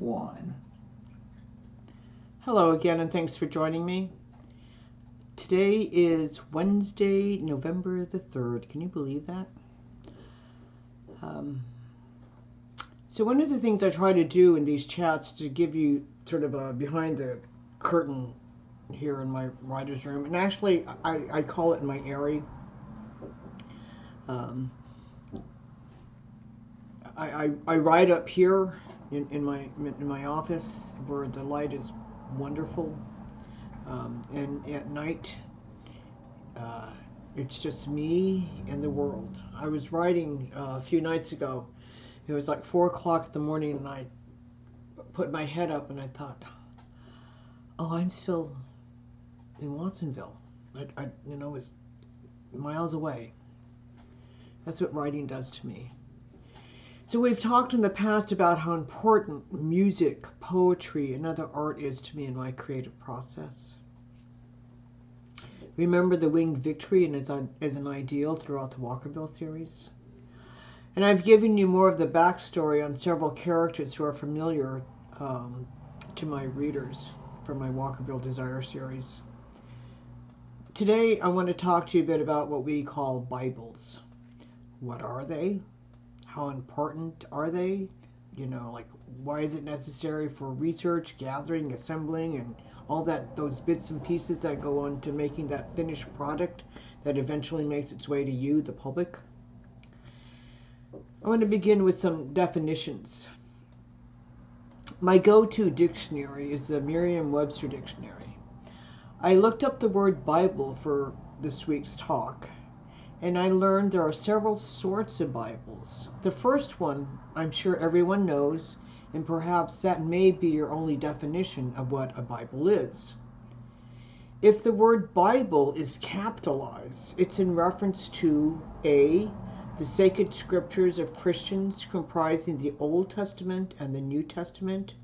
1. Hello again, and thanks for joining me. Today is Wednesday, November the 3rd. Can you believe that? So one of the things I try to do in these chats to give you sort of a behind the curtain here in my writer's room, and actually I call it my airy. I write up here in my office where the light is wonderful, and at night it's just me and the world. I was writing a few nights ago. It was like 4 o'clock in the morning, and I put my head up and I thought, oh, I'm still in Watsonville. I was miles away. That's what writing does to me. So we've talked in the past about how important music, poetry, and other art is to me in my creative process. Remember the winged victory and as an ideal throughout the Walkerville series? And I've given you more of the backstory on several characters who are familiar to my readers from my Walkerville Desire series. Today I want to talk to you a bit about what we call Bibles. What are they? How important are they? Like, why is it necessary for research, gathering, assembling, and all those bits and pieces that go on to making that finished product that eventually makes its way to you, the public? I want to begin with some definitions. My go-to dictionary is the Merriam-Webster dictionary. I looked up the word Bible for this week's talk, and I learned there are several sorts of Bibles. The first one, I'm sure everyone knows, and perhaps that may be your only definition of what a Bible is. If the word Bible is capitalized, it's in reference to A, the sacred scriptures of Christians comprising the Old Testament and the New Testament,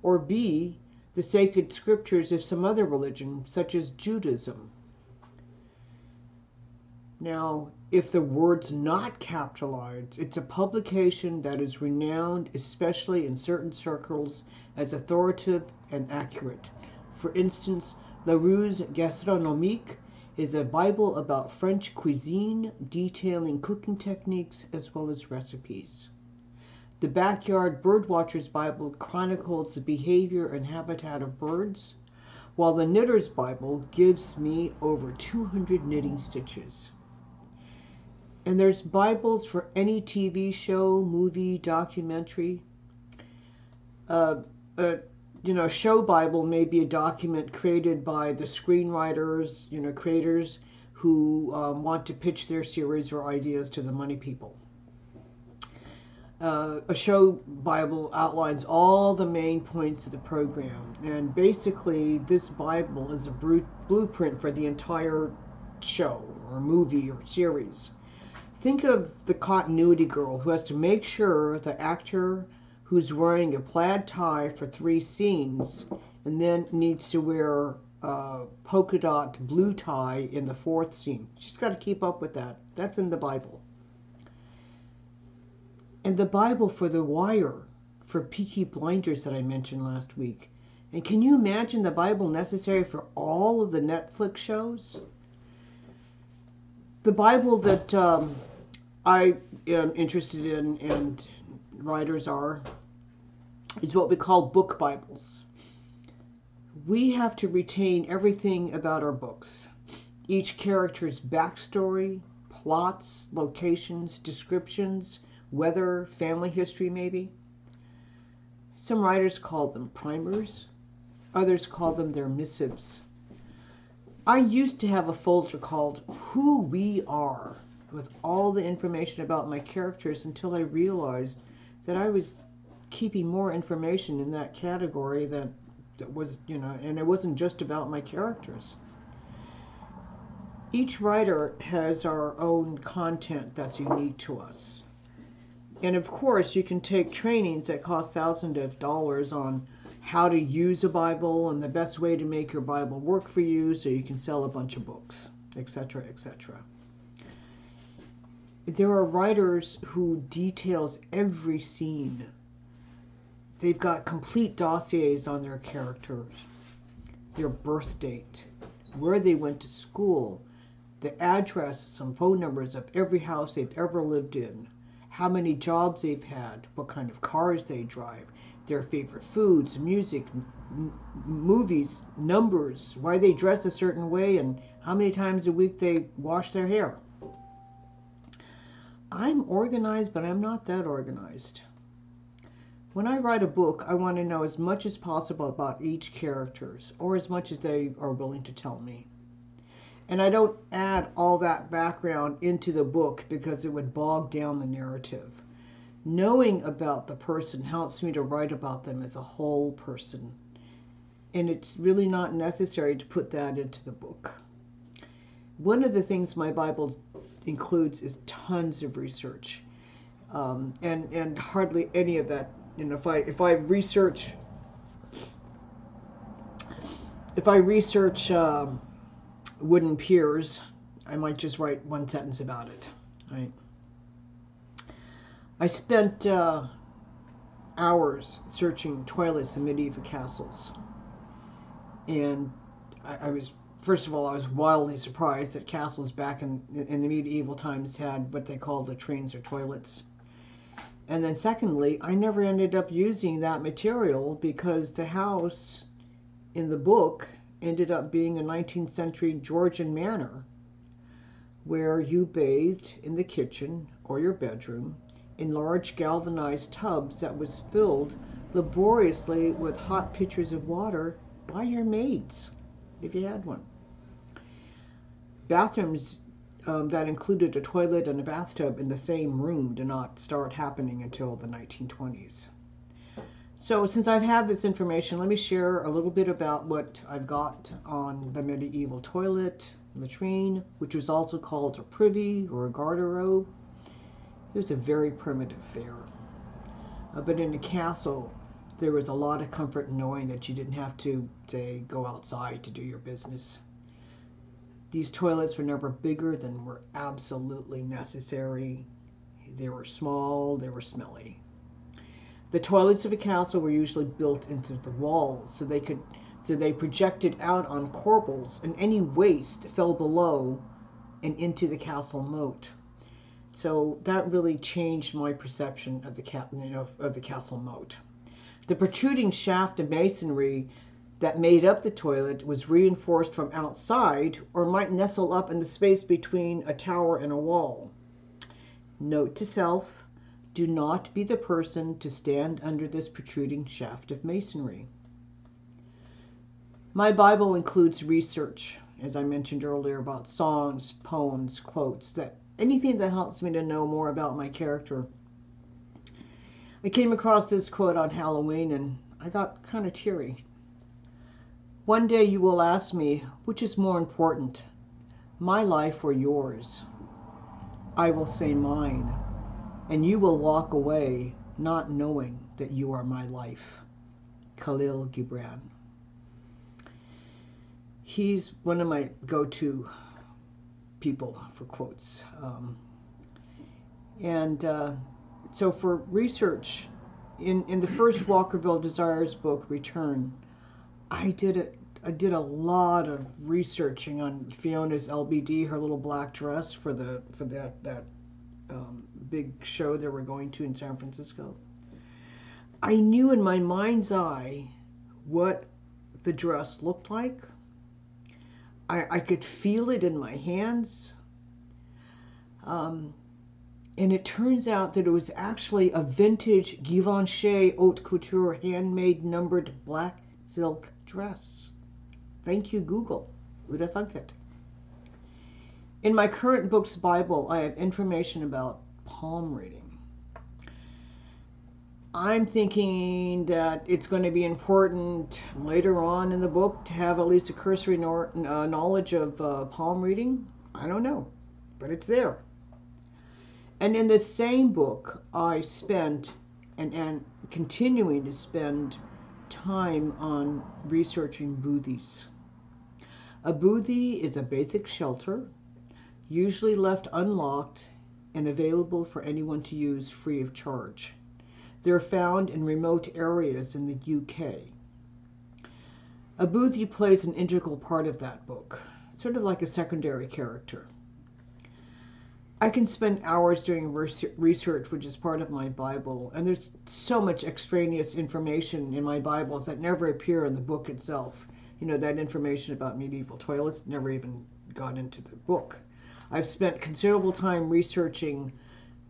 or B, the sacred scriptures of some other religion, such as Judaism. Now, if the word's not capitalized, it's a publication that is renowned, especially in certain circles, as authoritative and accurate. For instance, La Ruse Gastronomique is a Bible about French cuisine, detailing cooking techniques as well as recipes. The Backyard Birdwatcher's Bible chronicles the behavior and habitat of birds, while the Knitter's Bible gives me over 200 knitting stitches. And there's Bibles for any TV show, movie, documentary. Show Bible may be a document created by the screenwriters, creators who want to pitch their series or ideas to the money people. A show Bible outlines all the main points of the program, and basically this Bible is a blueprint for the entire show or movie or series. Think of the continuity girl who has to make sure the actor who's wearing a plaid tie for 3 scenes and then needs to wear a polka dot blue tie in the 4th scene. She's got to keep up with that. That's in the Bible. And the Bible for The Wire, for Peaky Blinders that I mentioned last week. And can you imagine the Bible necessary for all of the Netflix shows? The Bible that I am interested in, and writers are, is what we call book Bibles. We have to retain everything about our books. Each character's backstory, plots, locations, descriptions, weather, family history maybe. Some writers call them primers. Others call them their missives. I used to have a folder called Who We Are, with all the information about my characters, until I realized that I was keeping more information in that category that was, and it wasn't just about my characters. Each writer has our own content that's unique to us. And of course, you can take trainings that cost thousands of dollars on how to use a Bible and the best way to make your Bible work for you so you can sell a bunch of books, etc., etc. There are writers who details every scene they've got complete dossiers on their characters, their birth date, where they went to school, the address, some phone numbers of every house they've ever lived in, how many jobs they've had, what kind of cars they drive, their favorite foods, music, movies, numbers, why they dress a certain way, and how many times a week they wash their hair. I'm organized, but I'm not that organized. When I write a book, I want to know as much as possible about each characters, or as much as they are willing to tell me. And I don't add all that background into the book because it would bog down the narrative. Knowing about the person helps me to write about them as a whole person. And it's really not necessary to put that into the book. One of the things my Bible includes is tons of research. And hardly any of that. You know, if I research wooden piers, I might just write one sentence about it. Right? I spent hours searching toilets in medieval castles, and I was, first of all, I was wildly surprised that castles back in the medieval times had what they called latrines or toilets. And then secondly, I never ended up using that material because the house in the book ended up being a 19th century Georgian manor where you bathed in the kitchen or your bedroom in large galvanized tubs that was filled laboriously with hot pitchers of water by your maids, if you had one. Bathrooms that included a toilet and a bathtub in the same room did not start happening until the 1920s. So since I've had this information, let me share a little bit about what I've got on the medieval toilet, latrine, which was also called a privy or a garderobe. It was a very primitive fare. But in a castle, there was a lot of comfort in knowing that you didn't have to, say, go outside to do your business. These toilets were never bigger than were absolutely necessary. They were small, they were smelly. The toilets of a castle were usually built into the walls, so they projected out on corbels, and any waste fell below and into the castle moat. So that really changed my perception of the castle moat. The protruding shaft of masonry that made up the toilet was reinforced from outside or might nestle up in the space between a tower and a wall. Note to self, do not be the person to stand under this protruding shaft of masonry. My Bible includes research, as I mentioned earlier, about songs, poems, quotes, anything that helps me to know more about my character. I came across this quote on Halloween and I got kind of teary. One day you will ask me, which is more important, my life or yours? I will say mine, and you will walk away not knowing that you are my life. Khalil Gibran. He's one of my go-to people for quotes. So for research, in the first Walkerville Desires book, Return, I did a lot of researching on Fiona's LBD, her little black dress for that big show they were going to in San Francisco. I knew in my mind's eye what the dress looked like. I could feel it in my hands. And it turns out that it was actually a vintage Givenchy haute couture handmade numbered black silk dress. Thank you, Google. Who'd have thunk it? In my current book's Bible, I have information about palm reading. I'm thinking that it's going to be important later on in the book to have at least a cursory knowledge of palm reading. I don't know, but it's there. And in the same book, I spent and continuing to spend time on researching booths. A boothie is a basic shelter, usually left unlocked and available for anyone to use free of charge. They're found in remote areas in the UK. Abuthi plays an integral part of that book, sort of like a secondary character. I can spend hours doing research, which is part of my Bible, and there's so much extraneous information in my Bibles that never appear in the book itself. You know, that information about medieval toilets never even got into the book. I've spent considerable time researching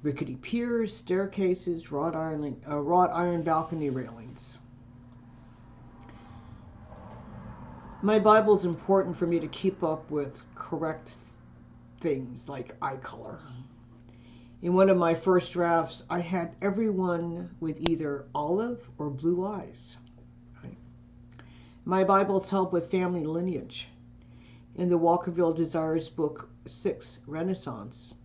rickety piers, staircases, wrought iron balcony railings. My Bible is important for me to keep up with correct things like eye color. In one of my first drafts, I had everyone with either olive or blue eyes. Right? My Bibles help with family lineage. In the Walkerville Desires Book 6, Renaissance,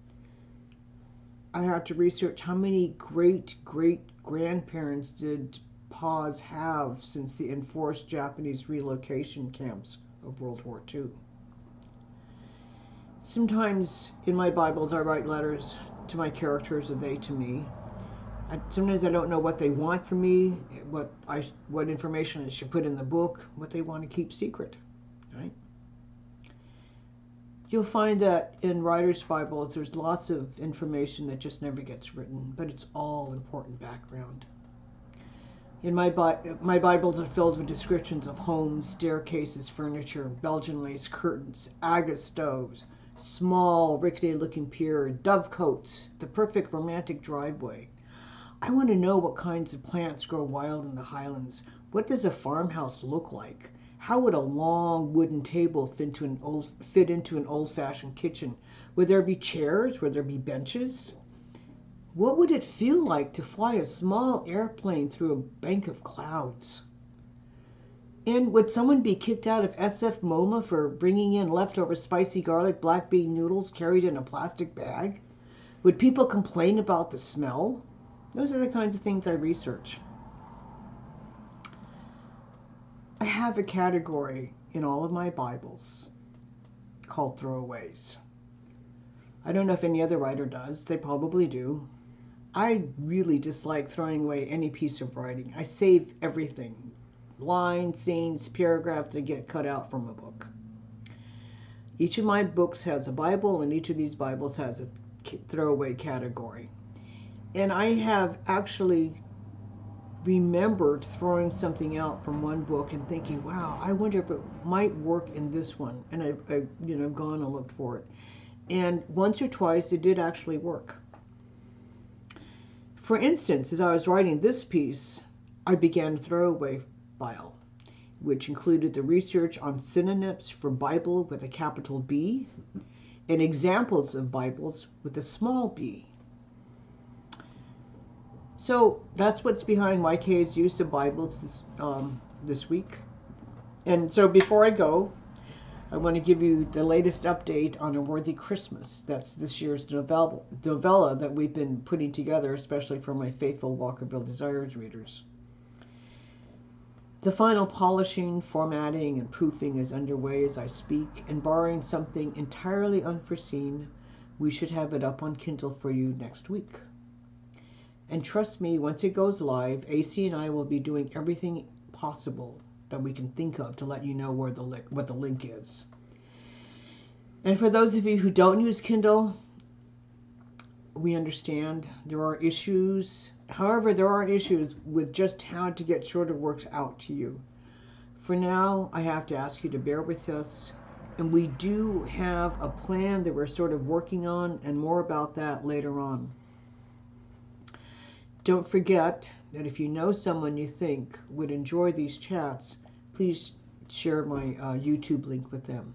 I had to research how many great-great-grandparents did Pa's have since the enforced Japanese relocation camps of World War II. Sometimes in my Bibles I write letters to my characters and they to me. Sometimes I don't know what they want from me, what information I should put in the book, what they want to keep secret. Right? You'll find that in writers' Bibles there's lots of information that just never gets written, but it's all important background. In my Bibles are filled with descriptions of homes, staircases, furniture, Belgian lace curtains, agate stoves, small, rickety-looking pier, dovecotes, the perfect romantic driveway. I want to know what kinds of plants grow wild in the Highlands. What does a farmhouse look like? How would a long wooden table fit into an old-fashioned kitchen? Would there be chairs? Would there be benches? What would it feel like to fly a small airplane through a bank of clouds? And would someone be kicked out of SF MoMA for bringing in leftover spicy garlic black bean noodles carried in a plastic bag? Would people complain about the smell? Those are the kinds of things I research. I have a category in all of my Bibles called throwaways. I don't know if any other writer does. They probably do. I really dislike throwing away any piece of writing. I save everything. Lines, scenes, paragraphs that get cut out from a book. Each of my books has a Bible, and each of these Bibles has a throwaway category. And I have actually remembered throwing something out from one book and thinking, wow, I wonder if it might work in this one. And I've gone and looked for it. And once or twice it did actually work. For instance, as I was writing this piece, I began a throwaway file, which included the research on synonyms for Bible with a capital B and examples of Bibles with a small b. So that's what's behind YK's use of Bibles this week. And so before I go, I want to give you the latest update on A Worthy Christmas. That's this year's novella that we've been putting together, especially for my faithful Walkerville Desires readers. The final polishing, formatting, and proofing is underway as I speak, and barring something entirely unforeseen, we should have it up on Kindle for you next week. And trust me, once it goes live, AC and I will be doing everything possible that we can think of to let you know where what the link is. And for those of you who don't use Kindle, we understand there are issues. However, there are issues with just how to get shorter works out to you. For now, I have to ask you to bear with us. And we do have a plan that we're sort of working on, and more about that later on. Don't forget that if you know someone you think would enjoy these chats, please share my YouTube link with them.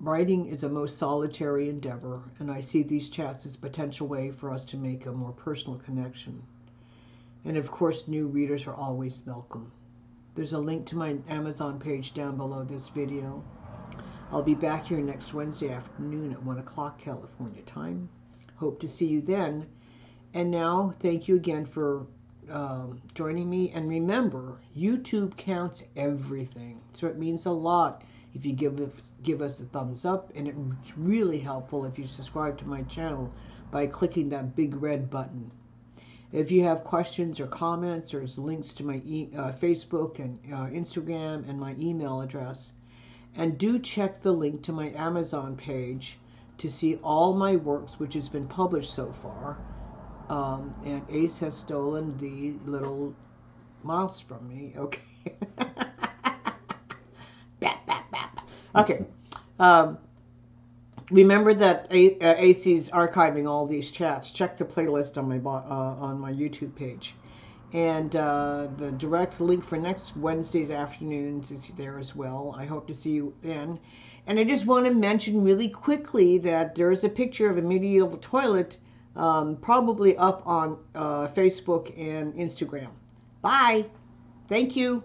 Writing is a most solitary endeavor, and I see these chats as a potential way for us to make a more personal connection. And of course, new readers are always welcome. There's a link to my Amazon page down below this video. I'll be back here next Wednesday afternoon at 1 o'clock California time. Hope to see you then. And now, thank you again for joining me. And remember, YouTube counts everything. So it means a lot if you give us a thumbs up. And it's really helpful if you subscribe to my channel by clicking that big red button. If you have questions or comments, there's links to my Facebook and Instagram and my email address. And do check the link to my Amazon page to see all my works which has been published so far. And Ace has stolen the little mouse from me. Okay. Bap, bap, bap. Okay. Remember that AC's archiving all these chats. Check the playlist on my YouTube page. And the direct link for next Wednesday's afternoons is there as well. I hope to see you then. And I just want to mention really quickly that there's a picture of a medieval toilet probably up on Facebook and Instagram. Bye. Thank you.